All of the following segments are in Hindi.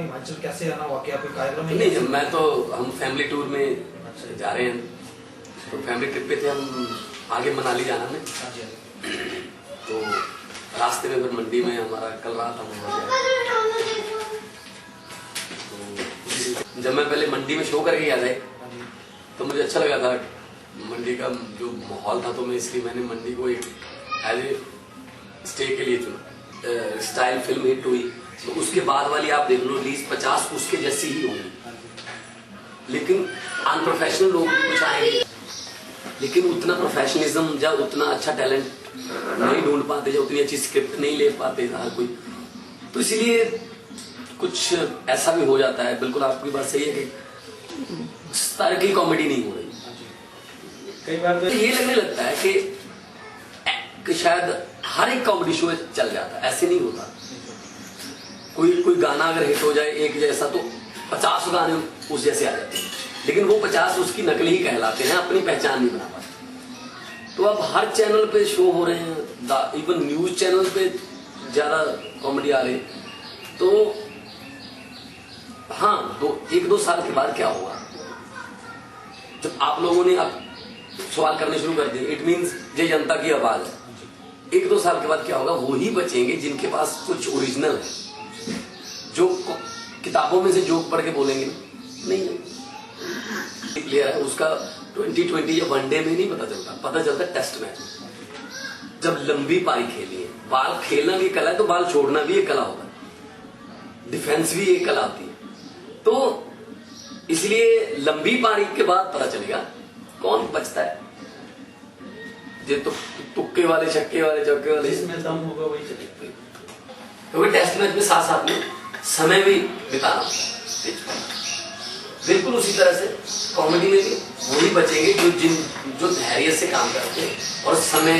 हिमाचल कैसे आना हुआ, क्या कोई कार्यक्रम है? नहीं, मैं तो हम फैमिली टूर में जा रहे हैं, तो फैमिली ट्रिप पे थे हम, आगे मनाली जाना है। तो रास्ते में फिर मंडी में हमारा कल रात हम वहाँ गए। तो जब मैं पहले मंडी में शो करके गया था तो मुझे अच्छा लगा था मंडी का जो माहौल था, तो मैं इसलिए मैंने मंडी को एक एज ए स्टे के लिए चुना। स्टाइल फिल्म हिट हुई तो उसके बाद वाली आप देख लो रिलीज 50 उसके जैसी ही होगी, लेकिन अनप्रोफेशनल लोग भी कुछ आएंगे, लेकिन उतना प्रोफेशनलिज्म या उतना अच्छा टैलेंट नहीं ढूंढ पाते, या उतनी अच्छी स्क्रिप्ट नहीं ले पाते हर कोई, तो इसीलिए कुछ ऐसा भी हो जाता है। बिल्कुल आपकी बात सही है कि स्तर की कॉमेडी नहीं हो रही। कई बार तो ये लगने लगता है कि शायद हर एक कॉमेडी शो चल जाता है, ऐसे नहीं होता। कोई गाना अगर हिट हो जाए एक जैसा तो 50 गाने उस जैसे आ जाते हैं, लेकिन वो 50 उसकी नकल ही कहलाते हैं, अपनी पहचान नहीं बना पाते। तो अब हर चैनल पे शो हो रहे हैं, इवन न्यूज चैनल पे ज्यादा कॉमेडी आ रही है। तो हाँ, 1-2 साल के बाद क्या होगा, जब आप लोगों ने अब सवाल करने शुरू कर दिए, इट मीन्स ये जनता की आवाज है। 1-2 साल के बाद क्या होगा, वो ही बचेंगे जिनके पास कुछ ओरिजिनल है, जो किताबों में से जोक पढ़ के बोलेंगे नहीं। प्लेयर है उसका 2020 या वनडे में नहीं पता चलता टेस्ट मैच में। जब लंबी पारी खेली है, बाल खेलना भी कला है तो बाल छोड़ना भी एक कला होता है, डिफेंस भी एक कला होती है। तो इसलिए लंबी पारी के बाद पता चलेगा कौन बचता है। ये तो तुक्के वाले, छक्के वाले, चौके वाले, जिसमें दम होगा वही चलेगा। क्योंकि टेस्ट मैच में साथ साथ में समय भी बिताना, बिल्कुल उसी तरह से कॉमेडी में भी वही बचेंगे जो धैर्य से काम करते हैं और समय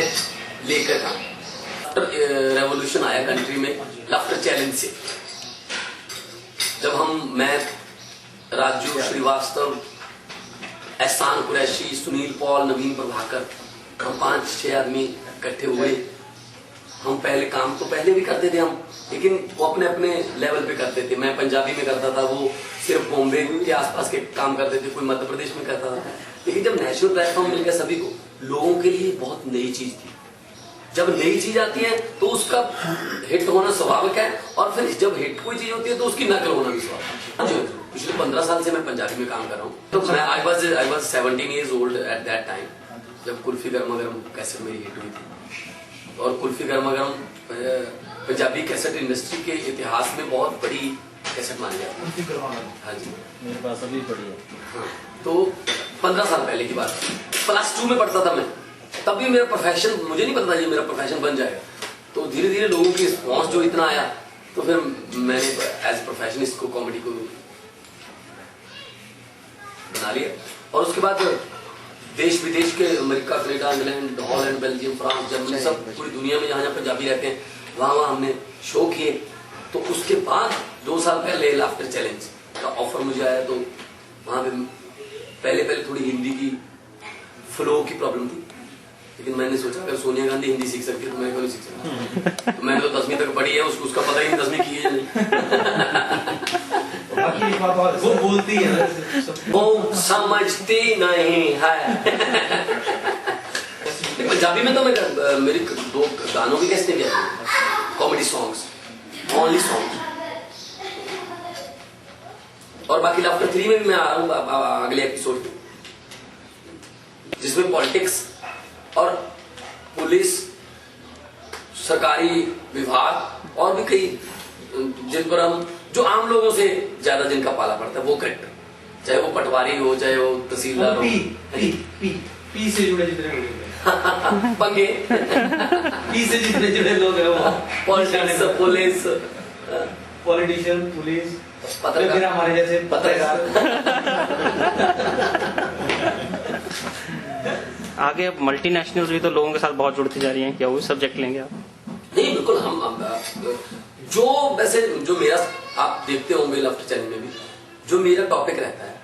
लेकर काम। रेवोल्यूशन आया कंट्री में लाफ्टर चैलेंज से, जब मैं राजू श्रीवास्तव, एहसान कुरैशी, सुनील पॉल, नवीन प्रभाकर, हम 5-6 आदमी इकट्ठे हुए। हम पहले काम तो पहले भी करते थे हम, लेकिन वो अपने अपने लेवल पे करते थे। मैं पंजाबी में करता था, वो सिर्फ बॉम्बे के आसपास के काम करते थे, कोई मध्य प्रदेश में करता था। लेकिन जब नेशनल प्लेटफॉर्म मिल गया सभी को, लोगों के लिए बहुत नई चीज थी। जब नई चीज आती है तो उसका हिट होना स्वाभाविक है, और फिर जब हिट कोई चीज होती है तो उसकी नकल होना भी स्वाभाविक है। पिछले 15 साल से मैं पंजाबी में काम कर रहा हूँ। तो मैं I was 17 years old at that time, जब कुल्फी गर्मा गर्म कैसेट मेरी हिट हुई थी। और कुल्फी गर्मा गर्म पंजाबी कैसेट इंडस्ट्री के इतिहास में बहुत बड़ी कैसेट मानी जाती है। हाँ जी, मेरे पास अभी पड़ी है। हाँ, तो 15 साल पहले की बात, +2 में पढ़ता था मैं। तब भी मेरा प्रोफेशन, मुझे नहीं पता था ये मेरा प्रोफेशन बन जाएगा। तो धीरे धीरे लोगों की रिस्पॉन्स जो इतना आया, तो फिर मैंने एज प्रोफेशन इसको कॉमेडी को बना लिया। और उसके बाद देश विदेश के, America, Canada, England, Holland, Belgium, France, Germany, सब पूरी दुनिया में जहाँ जहाँ पंजाबी रहते हैं वहाँ हमने शो किए। तो उसके बाद 2 साल पहले लाफ्टर चैलेंज का ऑफर मुझे आया, तो वहाँ पे पहले थोड़ी हिंदी की फ्लो की प्रॉब्लम थी, लेकिन मैंने सोचा अगर सोनिया गांधी हिंदी सीख सकती है तो मैं क्यों नहीं सीख सकता। तो मैंने तो 10वीं तक पढ़ी है, उसका पता ही नहीं 10वीं की है नहीं। वो बोलती है, वो समझती नहीं है। पंजाबी में तो मैं मेरी 2 गानों की कैसे क्या कॉमेडी सॉन्ग्स, ओनली सॉन्ग्स। और बाकी लाफ्टर 3 में भी मैं आ रहा हूँ अगले एपिसोड में, जिसमें पॉलिटिक्स और पुलिस, सरकारी विभाग और भी कई जिन पर हम, जो आम लोगों से ज्यादा जिनका पाला पड़ता है वो करेक्टर, चाहे वो पटवारी हो, चाहे वो तहसीलदार हो, पी से जुड़े जितने लोग पंगे पी से जितने जुड़े लोग हैं वो पॉलिटिक्स, पुलिस, पॉलिटिशियन, पुलिस, पत्रकार, हमारे जैसे पत्रकार। आगे अब मल्टीनेशनल भी तो लोगों के साथ बहुत जुड़ती जा रही हैं, क्या वो सब्जेक्ट लेंगे आप? नहीं, बिल्कुल। हम जो वैसे जो मेरा आप देखते होंगे लाफ्टर चैलेंज में भी जो मेरा टॉपिक रहता है,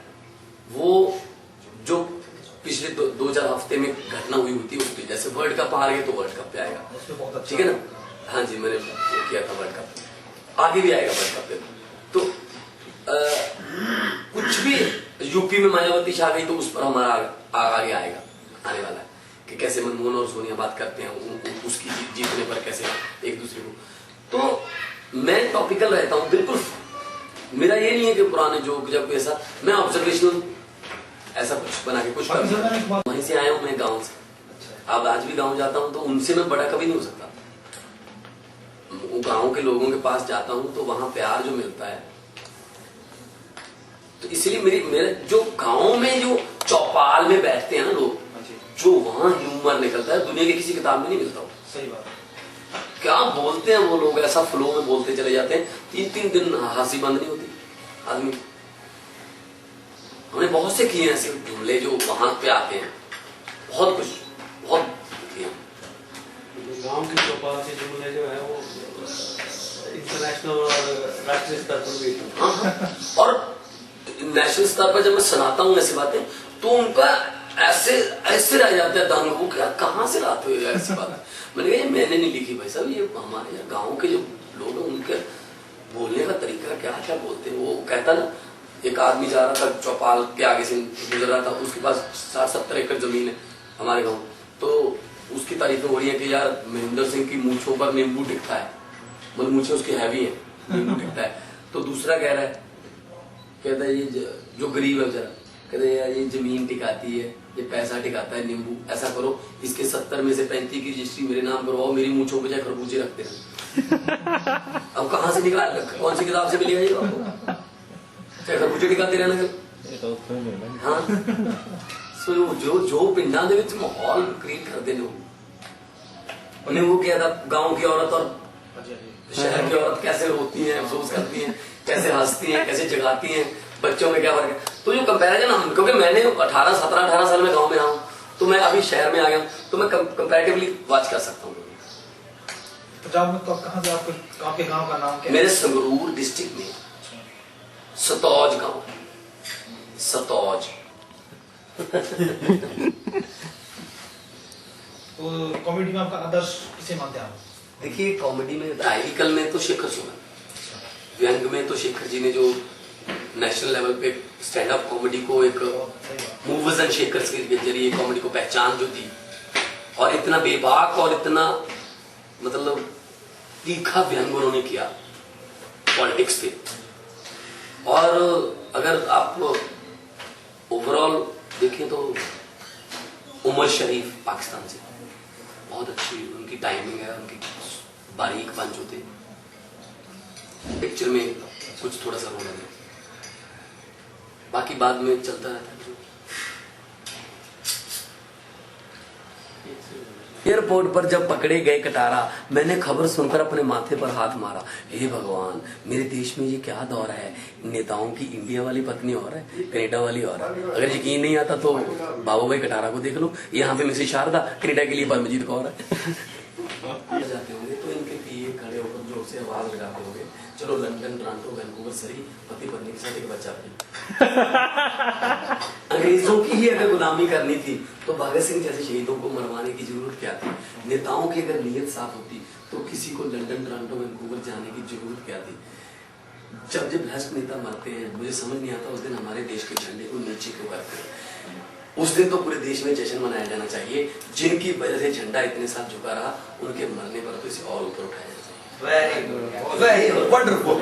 वो जो पिछले 2-4 हफ्ते में घटना हुई होती है उस पर, जैसे वर्ल्ड कप आ रही है तो वर्ल्ड कप पे आएगा, ठीक है ना। हाँ जी, मैंने किया था वर्ल्ड कप, आगे भी आएगा वर्ल्ड कप पे। तो यूपी में मायावती छा गई तो उस पर हमारा आगे आने वाला है कि कैसे मनमोहन और सोनिया बात करते हैं, उसकी जीतने पर कैसे एक दूसरे को। तो मैं टॉपिकल रहता हूँ बिल्कुल। मेरा ये नहीं है कि पुराने जोक जब ऐसा, मैं ऑब्जर्वेशनल ऐसा कुछ बना के कुछ वहीं से आया हूँ मैं, गाँव से। अब आज भी गाँव जाता हूँ तो उनसे मैं बड़ा कभी नहीं हो सकता। गाँव के लोगों के पास जाता हूँ तो वहां प्यार जो मिलता है, तो इसलिए मेरे जो गाँव में जो चौपाल में बैठते हैं ना लोग, जो वहां ह्यूमर निकलता है दुनिया की किसी किताब में नहीं मिलता हो। सही बात। क्या बोलते हैं वो लोग, ऐसा फ्लो में बोलते चले जाते हैं, 3-3 दिन हंसी बंद नहीं होती आदमी। हमने बहुत से किए ऐसे जुमले जो वहां पे आते हैं, बहुत कुछ बहुत किया। गांव की चौपाल से जुमले जो है वो इंटरनेशनल और राष्ट्रीय स्तर पर भी। हाँ, और नेशनल स्तर पर जब मैं सुनाता हूँ ऐसी बातें तो उनका ऐसे रह जाता है दंग, वो क्या कहाँ से लाते हो ऐसी बात। मैंने कहा ये मैंने नहीं लिखी भाई साहब, ये हमारे गाँव के जो लोग हैं उनके बोलने का तरीका क्या क्या बोलते हैं। वो कहता ना, एक आदमी जा रहा था चौपाल के आगे से गुजर रहा था, उसके पास 60-70 एकड़ जमीन है हमारे गाँव, तो उसकी तारीफें हो रही है कि यार महेंद्र सिंह की मूंछों पर नींबू टिकता है, मतलब मूंछें उसकी हैवी है, नींबू टिकता है। तो दूसरा कह रहा है, कहता है ये जो गरीब है बेचारा, कहते यार ये जमीन टिकाती है, ये पैसा टिकाता है नींबू, ऐसा करो इसके 70 में से 35 की रजिस्ट्री मेरे नाम करवाओ, मेरी मूंछों पे जाए खरबूजे रखते हैं। अब कहाँ से निकाल, कौन सी किताब से मिलेगा ये आपको, चाहे खरबूजे टिकाते रहना कल। हाँ, सो जो पिंडा दे विच माहौल क्रिएट करते हैं लोग, उन्हें वो क्या था, गाँव की औरत और शहर की औरत कैसे रोती है, अफसोस करती है, कैसे हंसती हैं, कैसे जगाती हैं, बच्चों में क्या फर्क है। तो जो कंपैरिजन हम, क्योंकि मैंने 18 साल में गांव में रहा हूं, तो मैं अभी शहर में आ गया हूं, तो मैं कंपैरेटिवली वाच कर सकता हूँ। पंजाब में तो कहाँ से आपके गांव का नाम क्या है? मेरे संगरूर डिस्ट्रिक्ट में सतौज गांव, सतौज। तो कॉमेडी में आपका आदर्श किसे मानते हैं आप? देखिए कॉमेडी में आइडिकल में तो शेखर सुमन, व्यंग में तो शेखर जी ने जो नेशनल लेवल पे स्टैंड अप कॉमेडी को एक मूवर्स एंड शेकर्स के जरिए कॉमेडी को पहचान जो दी, और इतना बेबाक और इतना मतलब तीखा व्यंग उन्होंने किया पॉलिटिक्स पे। और अगर आप ओवरऑल देखें तो उमर शरीफ पाकिस्तान से बहुत अच्छी उनकी टाइमिंग है, उनकी बारीक पंच होते, पिक्चर में कुछ थोड़ा सा रोल है, बाकी बाद में चलता रहता है। एयरपोर्ट पर जब पकड़े गए कटारा, मैंने खबर सुनकर अपने माथे पर हाथ मारा, हे भगवान मेरे देश में ये क्या दौर है, नेताओं की इंडिया वाली पत्नी और है, कनाडा वाली और है। अगर यकीन नहीं आता तो बाबू भाई कटारा को देख लो, यहाँ पे मिसेस शारदा, कनाडा के लिए परमजीत कौर है। जाते होंगे तो इनके पीए खड़े होकर जोर से आवाज लगाते होंगे, चलो लंदन, टोरंटो, वैंकूवर, सरी, पति पत्नी के साथ एक बच्चा अंग्रेजों की ही अगर गुलामी करनी थी तो भगत सिंह जैसे शहीदों को मरवाने की जरूरत क्या थी। नेताओं की अगर नीयत साफ होती तो किसी को लंदन, टोरंटो, वैंकूवर जाने की जरूरत क्या थी। जब भ्रष्ट नेता मरते हैं, मुझे समझ नहीं आता उस दिन हमारे देश के झंडे को नीचे क्यों करते हैं। उस दिन तो पूरे देश में जश्न मनाया जाना चाहिए, जिनकी वजह से झंडा इतने साल झुका रहा, उनके मरने पर तो इसे और ऊपर उठाया जाना चाहिए। Very good, wonderful.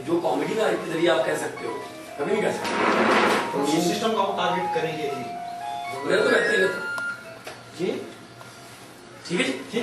जो कॉमेडी का एक जरिए आप कह सकते हो, कभी नहीं कह सकते। तो ये सिस्टम को आप टारगेट करेंगे मेरा तो व्यक्तिगत जी, ठीक है जी।